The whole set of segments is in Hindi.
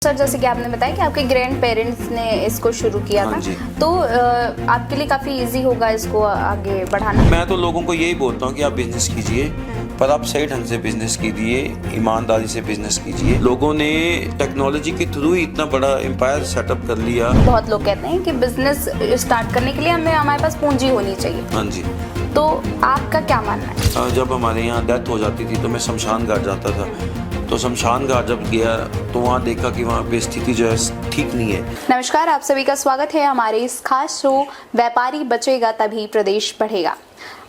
सर, जैसे कि आपने बताया कि आपके ग्रैंड पेरेंट्स ने इसको शुरू किया था, तो आपके लिए काफ़ी इजी होगा इसको आगे बढ़ाना। मैं तो लोगों को यही बोलता हूँ कि आप बिजनेस कीजिए, पर आप सही ढंग से बिजनेस कीजिए, ईमानदारी से बिजनेस कीजिए। लोगों ने टेक्नोलॉजी के थ्रू ही इतना बड़ा एम्पायर सेटअप कर लिया। बहुत लोग कहते हैं कि बिजनेस स्टार्ट करने के लिए हमारे पास पूंजी होनी चाहिए। हाँ जी। तो आपका क्या मानना है? जब हमारे यहाँ डेथ हो जाती थी तो मैं शमशान घाट जाता था, तो शमशान घाट जब गया तो वहाँ देखा कि वहाँ पे स्थिति जो है ठीक नहीं है। नमस्कार, आप सभी का स्वागत है हमारे इस खास शो व्यापारी बचेगा तभी प्रदेश बढ़ेगा।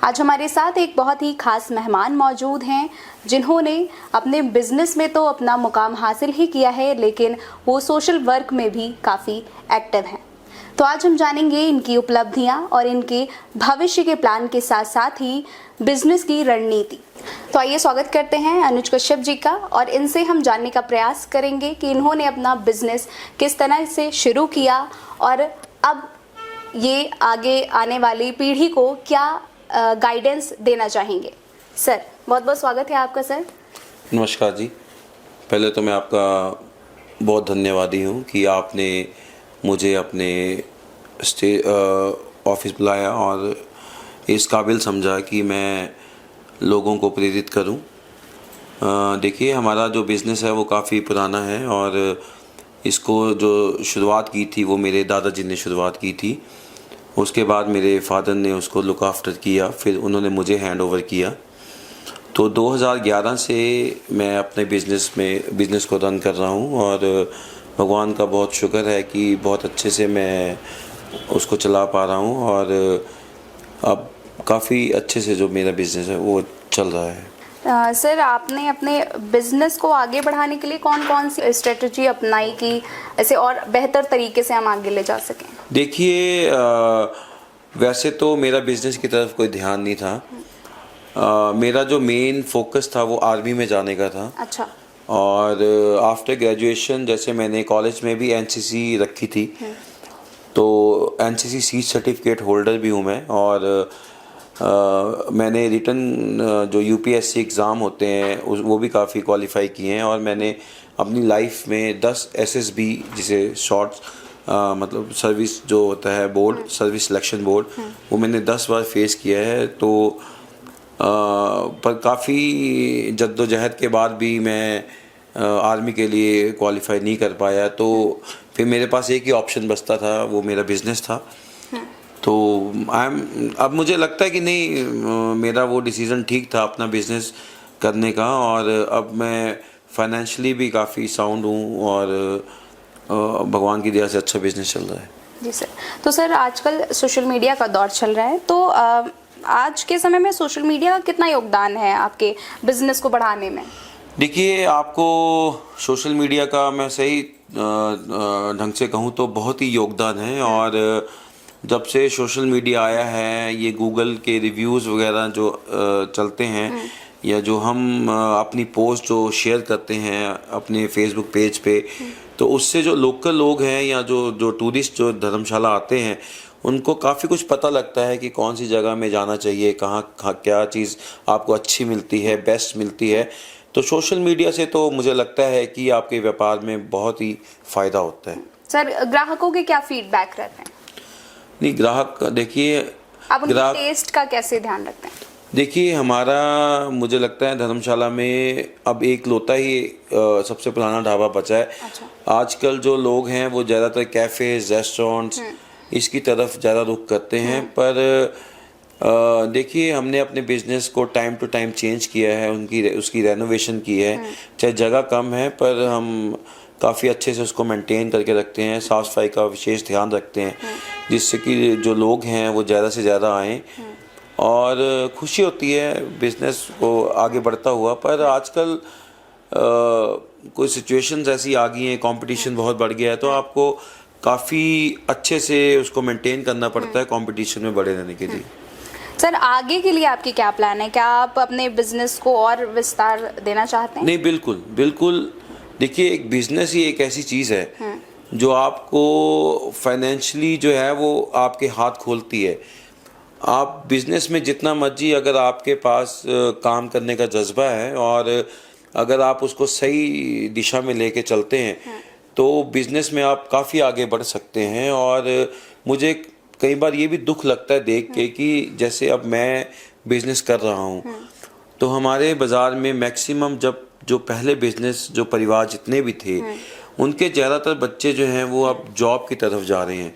आज हमारे साथ एक बहुत ही खास मेहमान मौजूद हैं, जिन्होंने अपने बिजनेस में तो अपना मुकाम हासिल ही किया है, लेकिन वो सोशल वर्क में भी काफ़ी एक्टिव हैं। तो आज हम जानेंगे इनकी उपलब्धियां और इनके भविष्य के प्लान के साथ साथ ही बिजनेस की रणनीति। तो आइए स्वागत करते हैं अनुज कश्यप जी का, और इनसे हम जानने का प्रयास करेंगे कि इन्होंने अपना बिजनेस किस तरह से शुरू किया और अब ये आगे आने वाली पीढ़ी को क्या गाइडेंस देना चाहेंगे। सर, बहुत बहुत स्वागत है आपका। सर नमस्कार जी। पहले तो मैं आपका बहुत धन्यवादी हूँ कि आपने मुझे अपने ऑफिस बुलाया और इस काबिल समझा कि मैं लोगों को प्रेरित करूं। देखिए, हमारा जो बिज़नेस है वो काफ़ी पुराना है और इसको जो शुरुआत की थी वो मेरे दादाजी ने शुरुआत की थी। उसके बाद मेरे फादर ने उसको लुक आफ्टर किया, फिर उन्होंने मुझे हैंड ओवर किया। तो 2011 से मैं अपने बिज़नेस को रन कर रहा हूं और भगवान का बहुत शुक्र है कि बहुत अच्छे से मैं उसको चला पा रहा हूं और अब काफ़ी अच्छे से जो मेरा बिज़नेस है वो चल रहा है। सर, आपने अपने बिजनेस को आगे बढ़ाने के लिए कौन कौन सी स्ट्रेटजी अपनाई कि ऐसे और बेहतर तरीके से हम आगे ले जा सकें? देखिए, वैसे तो मेरा बिज़नेस की तरफ कोई ध्यान नहीं था। मेरा जो मेन फोकस था वो आर्मी में जाने का था। अच्छा। और आफ्टर ग्रेजुएशन जैसे मैंने कॉलेज में भी एनसीसी रखी थी, तो एनसीसी सीट सर्टिफिकेट होल्डर भी हूँ मैं। और मैंने रिटन जो यूपीएससी एग्ज़ाम होते हैं वो भी काफ़ी क्वालिफाई किए हैं। और मैंने अपनी लाइफ में 10 एसएसबी जिसे शॉर्ट मतलब सर्विस जो होता है बोर्ड, सर्विस सिलेक्शन बोर्ड, वो मैंने 10 बार फेस किया है। तो पर काफ़ी जद्दोजहद के बाद भी मैं आर्मी के लिए क्वालिफाई नहीं कर पाया। तो फिर मेरे पास एक ही ऑप्शन बचता था, वो मेरा बिज़नेस था। तो अब मुझे लगता है कि नहीं, मेरा वो डिसीज़न ठीक था अपना बिज़नेस करने का। और अब मैं फाइनेंशियली भी काफ़ी साउंड हूँ और भगवान की दया से अच्छा बिज़नेस चल रहा है। जी सर। तो सर, आजकल सोशल मीडिया का दौर चल रहा है, तो आज के समय में सोशल मीडिया का कितना योगदान है आपके बिजनेस को बढ़ाने में? देखिए, आपको सोशल मीडिया का मैं सही ढंग से कहूँ तो बहुत ही योगदान है। और जब से सोशल मीडिया आया है, ये गूगल के रिव्यूज़ वगैरह जो चलते हैं, या जो हम अपनी पोस्ट जो शेयर करते हैं अपने फेसबुक पेज पे, तो उससे जो लोकल लोग हैं या जो टूरिस्ट जो धर्मशाला आते हैं, उनको काफ़ी कुछ पता लगता है कि कौन सी जगह में जाना चाहिए, कहाँ क्या चीज़ आपको अच्छी मिलती है, बेस्ट मिलती है। तो सोशल मीडिया से तो मुझे लगता है कि आपके व्यापार में बहुत ही फ़ायदा होता है। सर, ग्राहकों के क्या फीडबैक रहते हैं? नहीं, ग्राहक देखिए, आप उनके टेस्ट का कैसे ध्यान रखते हैं? देखिए, हमारा मुझे लगता है धर्मशाला में अब एक लौता ही सबसे पुराना ढाबा बचा है। अच्छा। आजकल जो लोग हैं वो ज़्यादातर कैफ़ेज़, रेस्टोरेंट्स इसकी तरफ ज़्यादा रुख करते हैं। पर देखिए, हमने अपने बिज़नेस को टाइम टू टाइम चेंज किया है, उसकी रेनोवेशन की है। चाहे जगह कम है पर हम काफ़ी अच्छे से उसको मेंटेन करके रखते हैं, साफ़ सफाई का विशेष ध्यान रखते हैं, जिससे कि जो लोग हैं वो ज़्यादा से ज़्यादा आएँ और खुशी होती है बिज़नेस को आगे बढ़ता हुआ। पर आजकल कोई सिचुएशंस ऐसी आ गई हैं, कंपटीशन बहुत बढ़ गया है, तो आपको काफ़ी अच्छे से उसको मेंटेन करना पड़ता है कंपटीशन में बड़े रहने के लिए। सर, आगे के लिए आपकी क्या प्लान है? क्या आप अपने बिजनेस को और विस्तार देना चाहते हैं? नहीं, बिल्कुल बिल्कुल। देखिए, एक बिज़नेस ही एक ऐसी चीज़ है जो आपको फाइनेंशियली जो है वो आपके हाथ खोलती है। आप बिज़नेस में जितना मर्जी, अगर आपके पास काम करने का जज्बा है और अगर आप उसको सही दिशा में लेके चलते हैं, तो बिज़नेस में आप काफ़ी आगे बढ़ सकते हैं। और मुझे कई बार ये भी दुख लगता है देख के कि जैसे अब मैं बिज़नेस कर रहा हूँ, तो हमारे बाज़ार में मैक्सिमम जब जो पहले बिज़नेस जो परिवार जितने भी थे, उनके ज़्यादातर बच्चे जो हैं वो अब जॉब की तरफ जा रहे हैं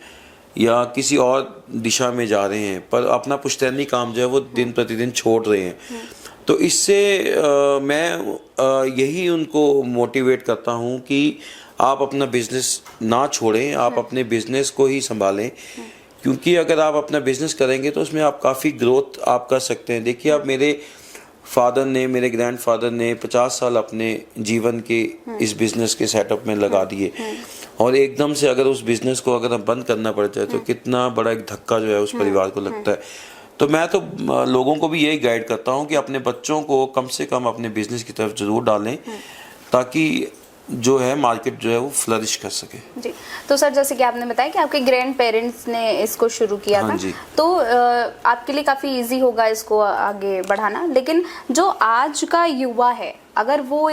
या किसी और दिशा में जा रहे हैं, पर अपना पुश्तैनी काम जो है वो दिन प्रतिदिन छोड़ रहे हैं। तो इससे मैं यही उनको मोटिवेट करता हूँ कि आप अपना बिज़नेस ना छोड़ें, आप अपने बिज़नेस को ही संभालें, क्योंकि अगर आप अपना बिज़नेस करेंगे तो उसमें आप काफ़ी ग्रोथ आप कर सकते हैं। देखिए, अब मेरे ग्रैंडफादर ने 50 साल अपने जीवन के इस बिज़नेस के सेटअप में लगा दिए, और एकदम से अगर उस बिज़नेस को अगर हम बंद करना पड़ जाए तो कितना बड़ा एक धक्का जो है उस परिवार को लगता है। तो मैं तो लोगों को भी यही गाइड करता हूँ कि अपने बच्चों को कम से कम अपने बिज़नेस की तरफ ज़रूर डालें, ताकि जो है मार्केट जो है वो फ्लरिश कर सके। जी, तो सर जैसे कि आपने बताया कि आपके ग्रैंड पेरेंट्स ने इसको शुरू किया था, तो आपके लिए काफ़ी इजी होगा इसको आगे बढ़ाना। लेकिन जो आज का युवा है, अगर वो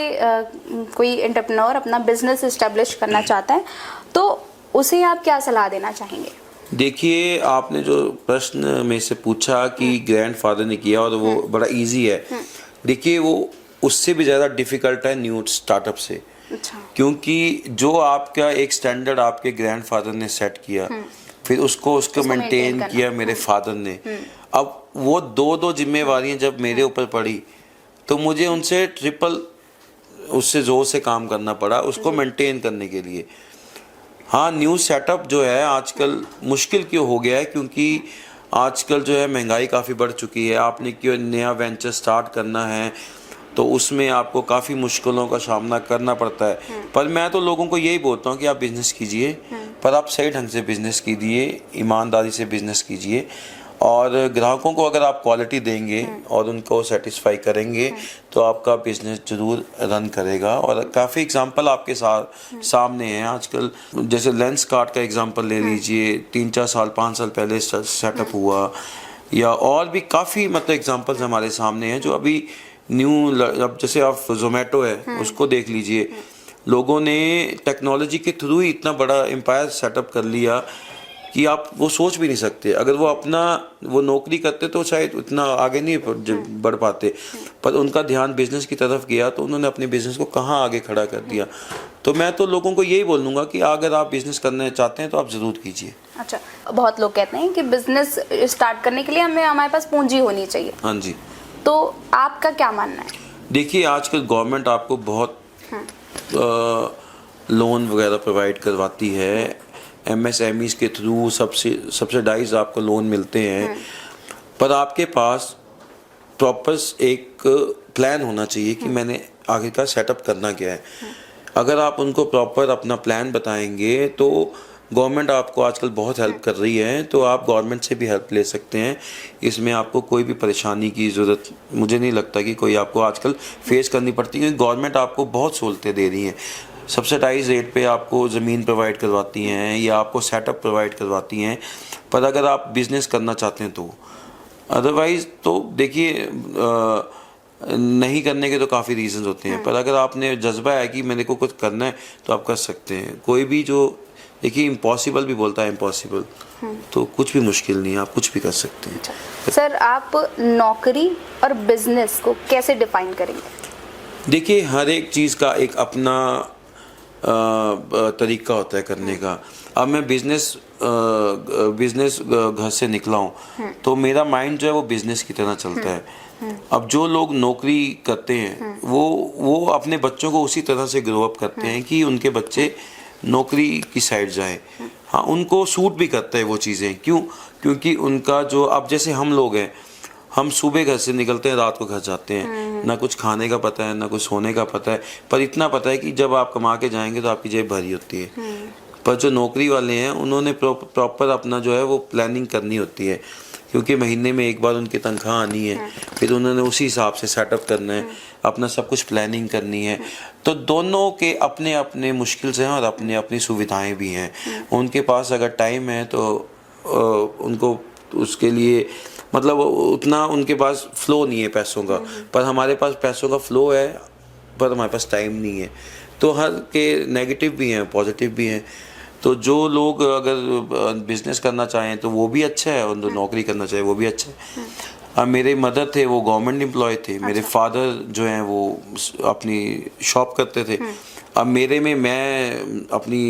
कोई एंटरप्रेन्योर अपना बिजनेस इस्टेब्लिश करना चाहता है, तो उसे आप क्या सलाह देना चाहेंगे? देखिए, आपने जो प्रश्न में से पूछा कि ग्रैंडफादर ने किया और वो बड़ा इजी है, देखिए वो उससे भी ज़्यादा डिफ़िकल्ट है न्यू स्टार्टअप से। अच्छा। क्योंकि जो आपका एक स्टैंडर्ड आपके ग्रैंडफादर ने सेट किया, फिर उसको मेंटेन किया मेरे फादर ने, अब वो दो जिम्मेवारियां जब मेरे ऊपर पड़ी तो मुझे उनसे ट्रिपल उससे जोर से काम करना पड़ा उसको मेंटेन करने के लिए। हाँ, न्यू सेटअप जो है आजकल मुश्किल क्यों हो गया है, क्योंकि आजकल जो है महंगाई काफ़ी बढ़ चुकी है। आपने क्यों नया वेंचर स्टार्ट करना है तो उसमें आपको काफ़ी मुश्किलों का सामना करना पड़ता है। पर मैं तो लोगों को यही बोलता हूँ कि आप बिज़नेस कीजिए, पर आप सही ढंग से बिज़नेस कीजिए, ईमानदारी से बिज़नेस कीजिए, और ग्राहकों को अगर आप क्वालिटी देंगे और उनको सेटिस्फाई करेंगे तो आपका बिज़नेस ज़रूर रन करेगा। और काफ़ी एग्जांपल आपके सामने हैं आजकल, जैसे लेंस कार्ट का एग्जांपल ले लीजिए, 3-4 साल 5 साल पहले सेटअप हुआ, या और भी काफ़ी मतलब एग्जांपल्स हमारे सामने हैं जो अभी न्यू। अब जैसे आप जोमेटो है उसको देख लीजिए, लोगों ने टेक्नोलॉजी के थ्रू ही इतना बड़ा एम्पायर सेटअप कर लिया कि आप वो सोच भी नहीं सकते। अगर वो नौकरी करते तो शायद इतना आगे नहीं बढ़ पाते, पर उनका ध्यान बिजनेस की तरफ गया तो उन्होंने अपने बिजनेस को कहाँ आगे खड़ा कर दिया। तो मैं तो लोगों को यही बोलूँगा कि अगर आप बिजनेस करना चाहते हैं तो आप ज़रूर कीजिए। अच्छा, बहुत लोग कहते हैं कि बिजनेस स्टार्ट करने के लिए हमारे पास पूंजी होनी चाहिए। हाँ जी, तो आपका क्या मानना है? देखिए, आजकल गवर्नमेंट आपको बहुत लोन वगैरह प्रोवाइड करवाती है, MSMEs के थ्रू सब्सिडाइज आपको लोन मिलते हैं, पर आपके पास प्रॉपर एक प्लान होना चाहिए कि मैंने आगे का सेटअप करना क्या है। अगर आप उनको प्रॉपर अपना प्लान बताएंगे तो गवर्नमेंट आपको आजकल बहुत हेल्प कर रही है, तो आप गवर्नमेंट से भी हेल्प ले सकते हैं। इसमें आपको कोई भी परेशानी की ज़रूरत मुझे नहीं लगता कि कोई आपको आजकल फेस करनी पड़ती है, क्योंकि गवर्नमेंट आपको बहुत सहूलतें दे रही हैं। सब्सिडाइज रेट पे आपको ज़मीन प्रोवाइड करवाती हैं या आपको सेटअप प्रोवाइड करवाती हैं, पर अगर आप बिज़नेस करना चाहते हैं तो अदरवाइज़ तो देखिए नहीं करने के तो काफ़ी रीज़न्स होते हैं, पर अगर आपने जज्बा है कि मेरे को कुछ करना है तो आप कर सकते हैं। कोई भी जो देखिए इम्पॉसिबल भी बोलता है इम्पॉसिबल, तो कुछ भी मुश्किल नहीं है, आप कुछ भी कर सकते हैं। सर, आप नौकरी और बिजनेस को कैसे डिफाइन करेंगे? देखिए, हर एक चीज़ का एक अपना तरीका होता है करने का। अब मैं बिज़नेस घर से निकला हूँ तो मेरा माइंड जो है वो बिज़नेस की तरह चलता है। अब जो लोग नौकरी करते हैं वो अपने बच्चों को उसी तरह से ग्रो अप करते हैं कि उनके बच्चे नौकरी की साइड जाएं। हाँ, उनको सूट भी करता है वो चीज़ें। क्यों? क्योंकि उनका जो अब जैसे हम लोग हैं, हम सुबह घर से निकलते हैं, रात को घर जाते हैं, ना कुछ खाने का पता है ना कुछ सोने का पता है, पर इतना पता है कि जब आप कमा के जाएंगे तो आपकी जेब भरी होती है। पर जो नौकरी वाले हैं उन्होंने प्रॉपर अपना जो है वो प्लानिंग करनी होती है, क्योंकि महीने में एक बार उनकी तनख्वाह आनी है, फिर उन्होंने उसी हिसाब से सेटअप करना है, अपना सब कुछ प्लानिंग करनी है। तो दोनों के अपने अपने मुश्किल हैं और अपनी अपनी सुविधाएं भी हैं। उनके पास अगर टाइम है तो उनको उसके लिए मतलब उतना उनके पास फ्लो नहीं है पैसों का, पर हमारे पास पैसों का फ्लो है, पर हमारे पास टाइम नहीं है। तो हर के नेगेटिव भी हैं, पॉजिटिव भी हैं। तो जो लोग अगर बिजनेस करना चाहें तो वो भी अच्छा है, और जो नौकरी करना चाहे वो भी अच्छा है। अब मेरे मदर थे वो गवर्नमेंट एम्प्लॉय थे, मेरे फादर जो हैं वो अपनी शॉप करते थे। अब मेरे में मैं अपनी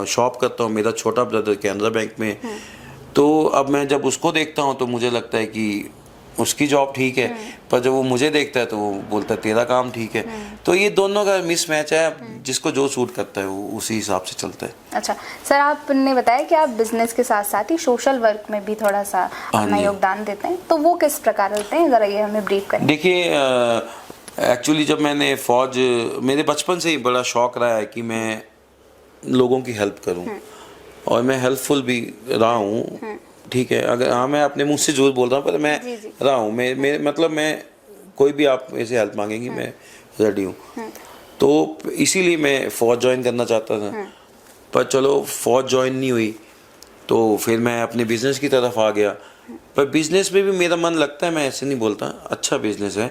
शॉप करता हूँ, मेरा छोटा ब्रदर कैनरा बैंक में। तो अब मैं जब उसको देखता हूँ तो मुझे लगता है कि उसकी जॉब ठीक है, पर जब वो मुझे देखता है तो वो बोलता है तेरा काम ठीक है। तो ये दोनों का मिसमैच है, जिसको जो सूट करता है वो उसी हिसाब से चलता है। अच्छा सर, आपने बताया कि आप बिजनेस के साथ साथ ही सोशल वर्क में भी थोड़ा सा अपना योगदान देते हैं, तो वो किस प्रकार देते हैं, ज़रा ये हमें ब्रीफ करें। देखिए, एक्चुअली जब मैंने मेरे बचपन से ही बड़ा शौक रहा है कि मैं लोगों की हेल्प करूं, और मैं हेल्पफुल भी रहा हूं। ठीक है, अगर मैं अपने मुंह से झूठ बोल रहा हूं, पर मैं रहा हूं। मैं मतलब मैं कोई भी आप ऐसे हेल्प मांगेंगी मैं रेडी हूं। तो इसीलिए मैं फौज ज्वाइन करना चाहता था, पर चलो फौज ज्वाइन नहीं हुई, तो फिर मैं अपने बिजनेस की तरफ आ गया। पर बिजनेस में भी मेरा मन लगता है, मैं ऐसे नहीं बोलता, अच्छा बिजनेस है,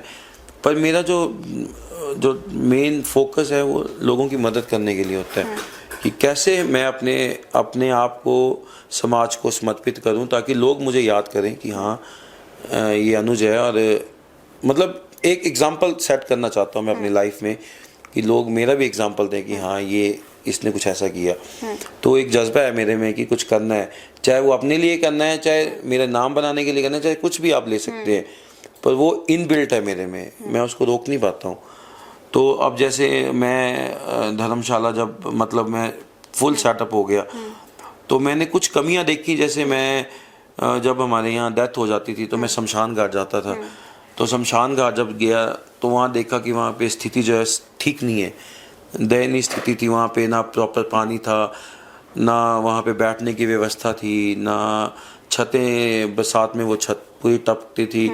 पर मेरा जो मेन फोकस है वो लोगों की मदद करने के लिए होता है कि कैसे मैं अपने आप को, समाज को समर्पित करूं, ताकि लोग मुझे याद करें कि हाँ ये अनुज है। और मतलब एक एग्जांपल सेट करना चाहता हूं मैं अपनी लाइफ में, कि लोग मेरा भी एग्जांपल दें कि हाँ ये इसने कुछ ऐसा किया। तो एक जज्बा है मेरे में कि कुछ करना है, चाहे वो अपने लिए करना है, चाहे मेरा नाम बनाने के लिए करना है, चाहे कुछ भी आप ले सकते हैं, पर वो इनबिल्ट है मेरे में, मैं उसको रोक नहीं पाता हूँ। तो अब जैसे मैं धर्मशाला जब मतलब मैं फुल सेटअप हो गया, तो मैंने कुछ कमियां देखी। जैसे मैं जब हमारे यहाँ डेथ हो जाती थी तो मैं शमशान घाट जाता था। तो शमशान घाट जब गया तो वहाँ देखा कि वहाँ पे स्थिति जो है ठीक नहीं है, दयनीय स्थिति थी। वहाँ पे ना प्रॉपर पानी था, ना वहाँ पे बैठने की व्यवस्था थी, ना छतें, बरसात में वो छत पूरी टपकती थी।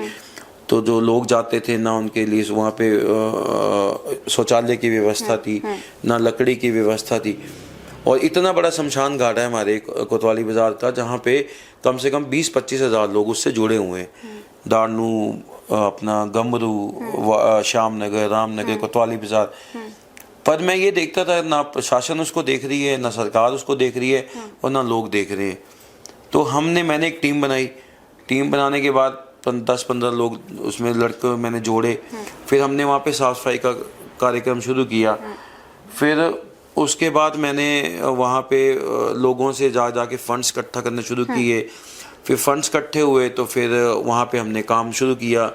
तो जो लोग जाते थे ना उनके लिए वहाँ पे शौचालय की व्यवस्था थी, ना लकड़ी की व्यवस्था थी। और इतना बड़ा शमशान घाट है हमारे कोतवाली बाजार का, जहाँ पे कम से कम 20-25 हज़ार लोग उससे जुड़े हुए हैं। दारणू, अपना गमरू, श्यामनगर, रामनगर, कोतवाली बाजार। पर मैं ये देखता था ना प्रशासन उसको देख रही है, ना सरकार उसको देख रही है, और ना लोग देख रहे हैं। तो मैंने एक टीम बनाई। टीम बनाने के बाद 10-15 लोग उसमें लड़के मैंने जोड़े। फिर हमने वहाँ पे साफ सफाई का कार्यक्रम शुरू किया। फिर उसके बाद मैंने वहाँ पे लोगों से जाके फंड्स इकट्ठा करने शुरू किए। फिर फंड्स इकट्ठे हुए तो फिर वहाँ पे हमने काम शुरू किया।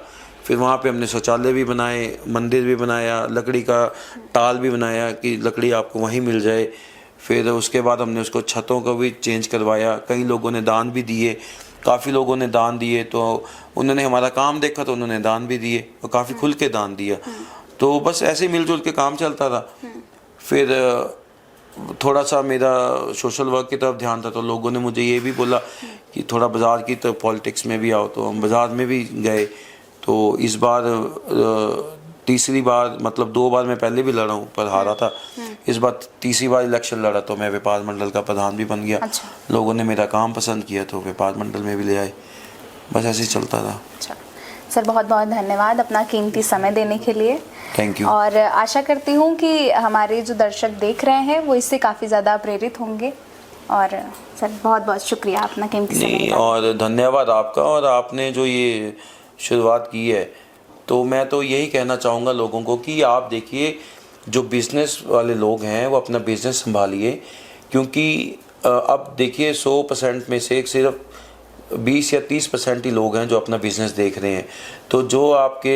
फिर वहाँ पे हमने शौचालय भी बनाए, मंदिर भी बनाया, लकड़ी का टाल भी बनाया कि लकड़ी आपको वहीं मिल जाए। फिर उसके बाद हमने उसको छतों को भी चेंज करवाया। कई लोगों ने दान भी दिए, काफ़ी लोगों ने दान दिए। तो उन्होंने हमारा काम देखा तो उन्होंने दान भी दिए, और काफ़ी खुल के दान दिया। तो बस ऐसे मिलजुल के काम चलता था। फिर थोड़ा सा मेरा सोशल वर्क की तरफ ध्यान था, तो लोगों ने मुझे ये भी बोला कि थोड़ा बाज़ार की तरफ पॉलिटिक्स में भी आओ। तो हम बाज़ार में भी गए। तो इस बार तीसरी बार, मतलब 2 बार मैं पहले भी लड़ा हूँ पर हारा था। इस बार तीसरी बार इलेक्शन लड़ा तो मैं व्यापार मंडल का प्रधान भी बन गया। अच्छा। लोगों ने मेरा काम पसंद किया तो व्यापार मंडल में भी ले आए। बस ऐसे ही चलता था। अच्छा सर, बहुत बहुत धन्यवाद अपना कीमती समय देने के लिए। Thank you. और आशा करती हूँ कि हमारे जो दर्शक देख रहे हैं वो इससे काफ़ी ज़्यादा प्रेरित होंगे। और सर बहुत बहुत शुक्रिया अपना कीमती समय नहीं, और धन्यवाद आपका। और आपने जो ये शुरुआत की है, तो मैं तो यही कहना चाहूँगा लोगों को कि आप देखिए, जो बिज़नेस वाले लोग हैं वो अपना बिज़नेस संभालिए। क्योंकि अब देखिए 100% में से सिर्फ 20 या 30% ही लोग हैं जो अपना बिज़नेस देख रहे हैं। तो जो आपके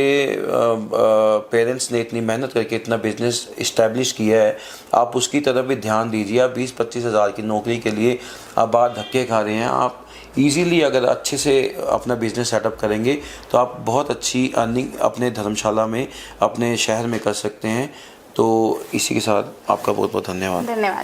पेरेंट्स ने इतनी मेहनत करके इतना बिज़नेस इस्टेब्लिश किया है, आप उसकी तरफ भी ध्यान दीजिए। आप 20-25 हज़ार की नौकरी के लिए आप बाहर धक्के खा रहे हैं। आप ईज़िली अगर अच्छे से अपना बिज़नेस सेटअप करेंगे तो आप बहुत अच्छी अर्निंग अपने धर्मशाला में, अपने शहर में कर सकते हैं। तो इसी के साथ आपका बहुत बहुत धन्यवाद। धन्यवाद।